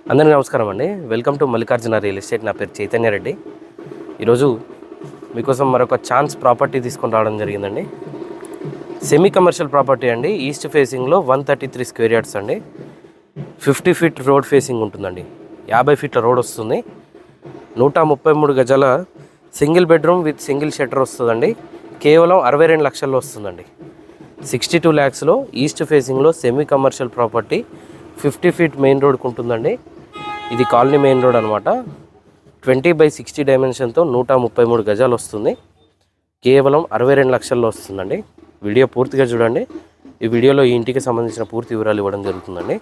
అందరికీ నమస్కారం అండి. Welcome to Mallikarjuna real estate. నా పేరు చైతన్య రెడ్డి. ఈరోజు మీకోసం మరొక ఛాన్స్ ప్రాపర్టీ తీసుకొని రావడం జరిగిందండి. సెమీ కమర్షియల్ ప్రాపర్టీ అండి. ఈస్ట్ ఫేసింగ్లో 133 స్క్వేర్ యార్డ్స్ అండి. 50 ఫీట్ రోడ్ ఫేసింగ్ ఉంటుందండి. 50 ఫీట్ల రోడ్ వస్తుంది. 133 గజాల single bedroom with single shutter వస్తుందండి. కేవలం 62 లక్షల్లో వస్తుందండి. 62 ల్యాక్స్లో ఈస్ట్ ఫేసింగ్లో semi commercial property 50 feet main రోడ్కి ఉంటుందండి. ఇది కాలనీ మెయిన్ రోడ్ అనమాట. 20/60 డైమెన్షన్తో 133 గజాలు వస్తుంది. కేవలం 62 లక్షల్లో వస్తుందండి. వీడియో పూర్తిగా చూడండి. ఈ వీడియోలో ఈ ఇంటికి సంబంధించిన పూర్తి వివరాలు ఇవ్వడం జరుగుతుందండి.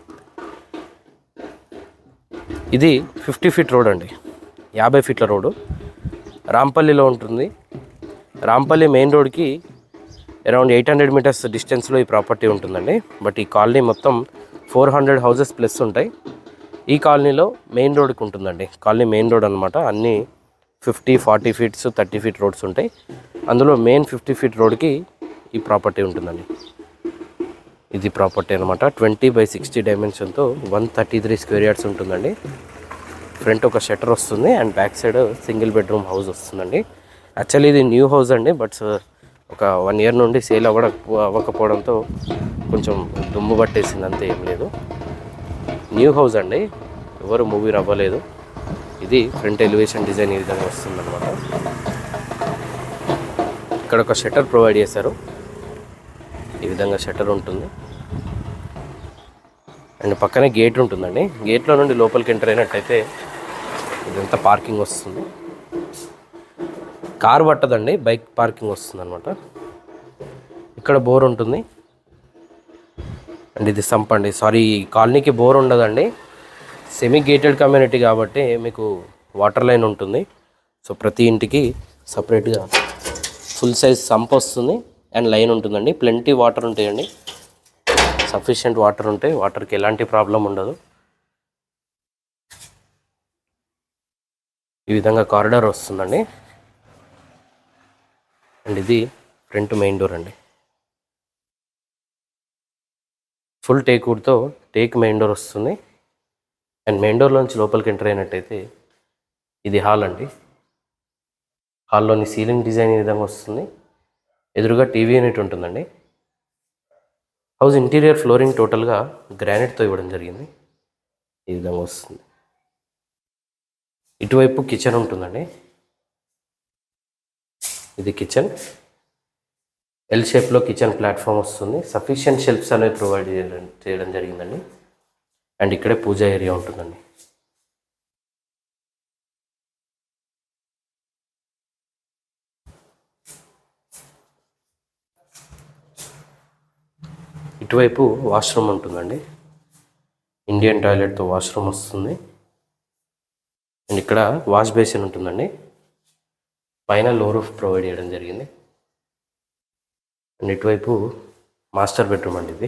ఇది 50 ఫీట్ రోడ్ అండి. 50 ఫీట్ల రోడ్డు రాంపల్లిలో ఉంటుంది. రాంపల్లి మెయిన్ రోడ్కి అరౌండ్ 800 మీటర్స్ డిస్టెన్స్లో ఈ ప్రాపర్టీ ఉంటుందండి. బట్ ఈ కాలనీ మొత్తం 400 హౌసెస్ ప్లస్ ఉంటాయి. ఈ కాలనీలో మెయిన్ రోడ్కి ఉంటుందండి. కాలనీ మెయిన్ రోడ్ అనమాట. అన్నీ 50, 40 ఫీట్స్ 30 ఫీట్ రోడ్స్ ఉంటాయి. అందులో మెయిన్ 50 ఫీట్ రోడ్కి ఈ ప్రాపర్టీ ఉంటుందండి. ఇది ప్రాపర్టీ అనమాట. 20/60 డైమెన్షన్తో 133 స్క్వేర్ యార్డ్స్ ఉంటుందండి. ఫ్రంట్ ఒక షట్టర్ వస్తుంది and back side single bedroom house వస్తుందండి. యాక్చువల్లీ ఇది న్యూ హౌస్ అండి. బట్ ఒక 1 ఇయర్ నుండి సేల్ అవ్వకపోవడంతో కొంచెం దుమ్ము పట్టేసింది, అంతే, ఏం లేదు. న్యూ హౌస్ అండి, ఎవరు మూవీ అవ్వలేదు. ఇది ఫ్రంట్ ఎలివేషన్ డిజైన్ ఈ విధంగా వస్తుందన్నమాట. ఇక్కడ ఒక షట్టర్ ప్రొవైడ్ చేశారు. ఈ విధంగా షట్టర్ ఉంటుంది అండ్ పక్కనే గేట్ ఉంటుందండి. గేట్లో నుండి లోపలికి ఎంటర్ అయినట్టయితే ఇదంతా పార్కింగ్ వస్తుంది. కార్ పట్టదండి, బైక్ పార్కింగ్ వస్తుంది అనమాట. ఇక్కడ బోర్ ఉంటుంది అండ్ ఇది సంప్ అండి. సారీ, కాలనీకి బోర్ ఉండదండి. సెమీ గేటెడ్ కమ్యూనిటీ కాబట్టి మీకు వాటర్ లైన్ ఉంటుంది. సో ప్రతి ఇంటికి సపరేట్గా ఫుల్ సైజ్ సంప్ వస్తుంది అండ్ లైన్ ఉంటుందండి. ప్లెంటీ వాటర్ ఉంటాయండి. సఫిషియెంట్ వాటర్ ఉంటాయి. వాటర్కి ఎలాంటి ప్రాబ్లం ఉండదు. ఈ విధంగా కారిడార్ వస్తుందండి. అండ్ ఇది ఫ్రంట్ మెయిన్ డోర్ అండి. ఫుల్ టేక్ వుడ్తో టేక్ మెయిన్ డోర్ వస్తుంది అండ్ మెయిన్ డోర్లోంచి లోపలికి ఎంటర్ అయినట్టయితే ఇది హాల్ అండి. హాల్లోని సీలింగ్ డిజైన్ ఈ విధంగా వస్తుంది. ఎదురుగా టీవీ యూనిట్ ఉంటుందండి. హౌస్ ఇంటీరియర్ ఫ్లోరింగ్ టోటల్గా గ్రానైట్తో ఇవ్వడం జరిగింది. ఈ విధంగా వస్తుంది. ఇటువైపు కిచెన్ ఉంటుందండి. ఇది కిచెన్. ఎల్ షేప్లో కిచెన్ ప్లాట్ఫామ్ వస్తుంది. సఫిషియెంట్ షెల్ఫ్స్ అనేవి ప్రొవైడ్ చేయడం జరిగిందండి. అండ్ ఇక్కడే పూజా ఏరియా ఉంటుందండి. ఇటువైపు వాష్రూమ్ ఉంటుందండి. ఇండియన్ టాయిలెట్తో వాష్రూమ్ వస్తుంది అండ్ ఇక్కడ వాష్ బేసిన్ ఉంటుందండి. పైన లో రూఫ్ ప్రొవైడ్ చేయడం జరిగింది. అండ్ ఇటువైపు మాస్టర్ బెడ్రూమ్ అండి. ఇది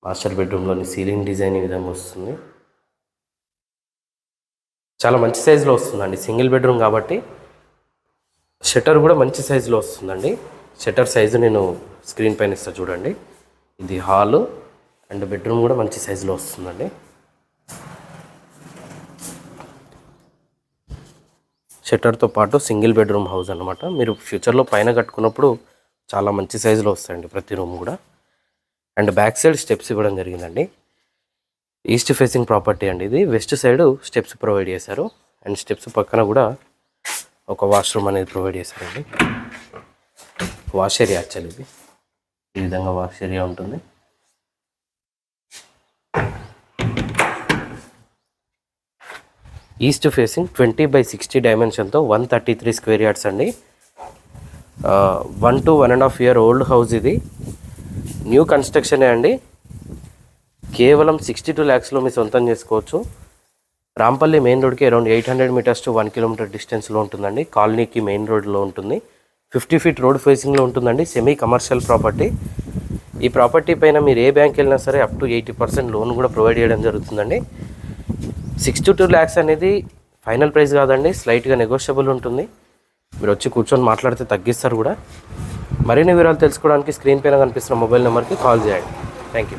మాస్టర్ బెడ్రూమ్లోని సీలింగ్ డిజైన్ ఈ విధంగా వస్తుంది. చాలా మంచి సైజులో వస్తుందండి. సింగిల్ బెడ్రూమ్ కాబట్టి షట్టర్ కూడా మంచి సైజులో వస్తుందండి. షట్టర్ సైజు నేను స్క్రీన్ పైన ఇస్తా చూడండి. ఇది హాలు అండ్ బెడ్రూమ్ కూడా మంచి సైజులో వస్తుందండి. షట్టర్తో పాటు సింగిల్ బెడ్రూమ్ హౌస్ అనమాట. మీరు ఫ్యూచర్లో పైన కట్టుకున్నప్పుడు చాలా మంచి సైజులో వస్తాయండి ప్రతి రూమ్ కూడా. అండ్ బ్యాక్ సైడ్ స్టెప్స్ ఇవ్వడం జరిగిందండి. ఈస్ట్ ఫేసింగ్ ప్రాపర్టీ అండి. ఇది వెస్ట్ సైడ్ స్టెప్స్ ప్రొవైడ్ చేశారు అండ్ స్టెప్స్ పక్కన కూడా ఒక వాష్రూమ్ అనేది ప్రొవైడ్ చేశారండి. వాష్ ఏరియా యాక్చువల్లీ ఇది. ఈ విధంగా వాష్ ఏరియా ఉంటుంది. ఈస్ట్ ఫేసింగ్ 20/60 డైమెన్షన్తో 133 స్క్వేర్ యార్డ్స్ అండి. 1 to 1.5 year ఓల్డ్ హౌస్. ఇది న్యూ కన్స్ట్రక్షనే అండి. కేవలం 62 ల్యాక్స్లో మీ సొంతం చేసుకోవచ్చు. రాంపల్లి మెయిన్ రోడ్కి అరౌండ్ 800 మీటర్స్ to 1 కిలోమీటర్ డిస్టెన్స్లో ఉంటుందండి. కాలనీకి మెయిన్ రోడ్లో ఉంటుంది. 50 ఫీట్ రోడ్ ఫేసింగ్లో ఉంటుందండి. Semi commercial property. ఈ ప్రాపర్టీ పైన మీరు ఏ బ్యాంక్ వెళ్ళినా సరే అప్ టు 80% లోన్ కూడా ప్రొవైడ్ చేయడం జరుగుతుందండి. 62 ల్యాక్స్ అనేది ఫైనల్ ప్రైస్ కాదండి. స్లైట్గా నెగోషియబుల్ ఉంటుంది. మీరు వచ్చి కూర్చొని మాట్లాడితే తగ్గిస్తారు కూడా. మరిన్ని వివరాలు తెలుసుకోవడానికి స్క్రీన్ పైన కనిపిస్తున్న మొబైల్ నెంబర్కి కాల్ చేయండి. Thank you.